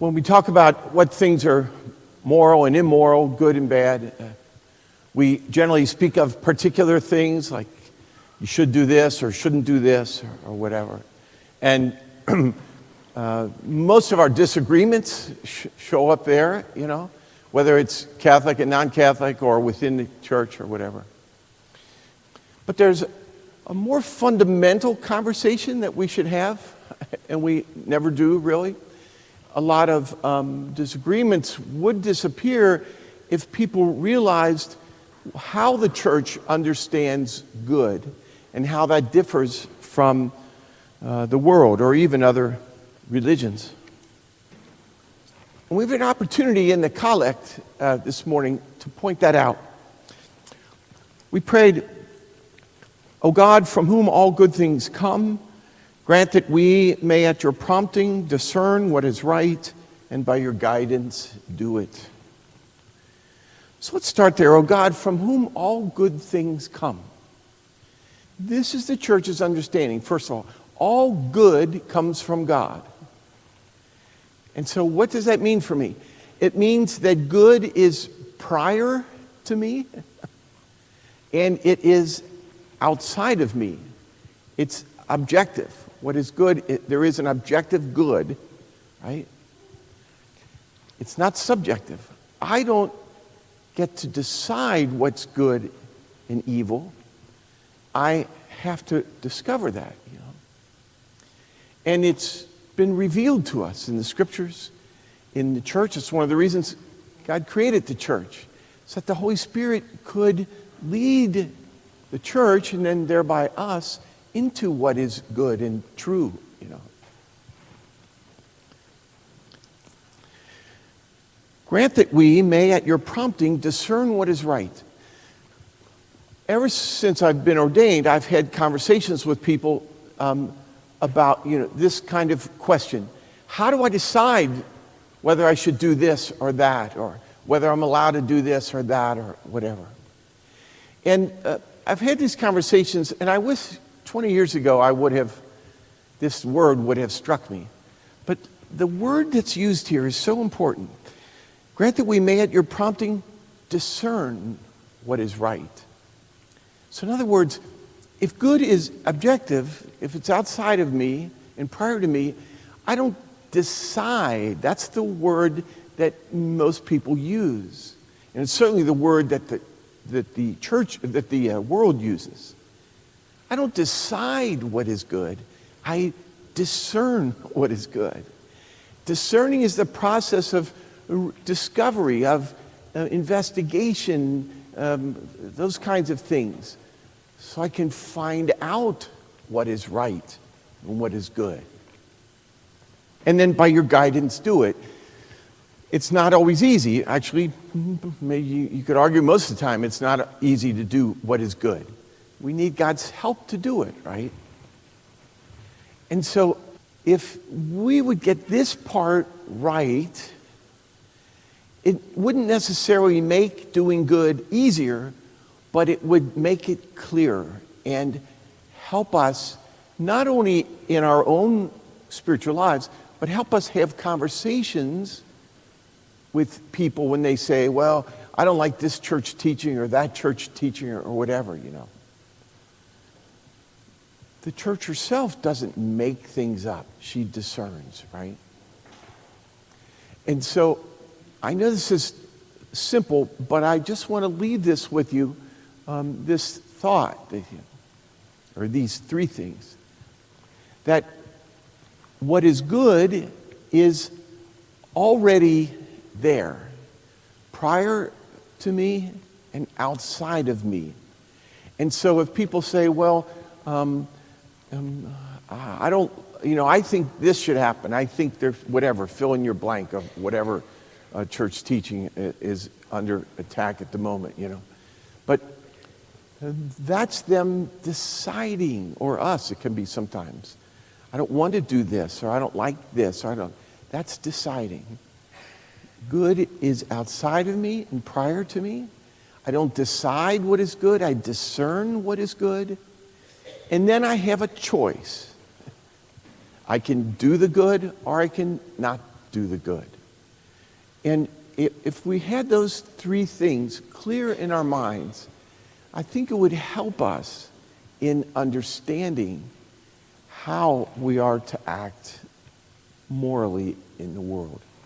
When we talk about what things are moral and immoral, good and bad, we generally speak of particular things like you should do this or shouldn't do this or whatever. And most of our disagreements show up there, whether it's Catholic and non-Catholic or within the church or whatever. But there's a more fundamental conversation that we should have, and we never do really. A lot of disagreements would disappear if people realized how the church understands good and how that differs from the world or even other religions. And we have an opportunity in the collect this morning to point that out. We prayed, "O God, from whom all good things come, grant that we may at your prompting discern what is right and by your guidance do it." So let's start there. "O God, from whom all good things come." This is the church's understanding. First of all good comes from God. And so what does that mean for me? It means that good is prior to me and it is outside of me. It's objective. What is good, there is an objective good, right? It's not subjective. I don't get to decide what's good and evil. I have to discover that, And it's been revealed to us in the scriptures, in the church. It's one of the reasons God created the church, so that the Holy Spirit could lead the church and then thereby us into what is good and true, Grant that we may at your prompting discern what is right. Ever since I've been ordained, I've had conversations with people about this kind of question. How do I decide whether I should do this or that, or whether I'm allowed to do this or that or whatever? And I've had these conversations, and I wish 20 years ago this word would have struck me. But the word that's used here is so important. Grant that we may at your prompting discern what is right. So in other words, if good is objective, if it's outside of me and prior to me, I don't decide. That's the word that most people use. And it's certainly the word that the world uses. I don't decide what is good. I discern what is good. Discerning is the process of discovery, of investigation, those kinds of things. So I can find out what is right and what is good. And then by your guidance, do it. It's not always easy. Actually, maybe you could argue most of the time it's not easy to do what is good. We need God's help to do it, right? And so if we would get this part right, it wouldn't necessarily make doing good easier, but it would make it clearer and help us not only in our own spiritual lives, but help us have conversations with people when they say, well, I don't like this church teaching or that church teaching or whatever, The church herself doesn't make things up. She discerns, right? And so I know this is simple, but I just want to leave this with you, this thought, or these three things. That what is good is already there, prior to me and outside of me. And so if people say, well, I don't, I think this should happen. I think there's whatever, fill in your blank of whatever church teaching is under attack at the moment, But that's them deciding, or us, it can be sometimes. I don't want to do this, or I don't like this, or that's deciding. Good is outside of me and prior to me. I don't decide what is good, I discern what is good. And then I have a choice. I can do the good or I can not do the good. And if we had those three things clear in our minds, I think it would help us in understanding how we are to act morally in the world.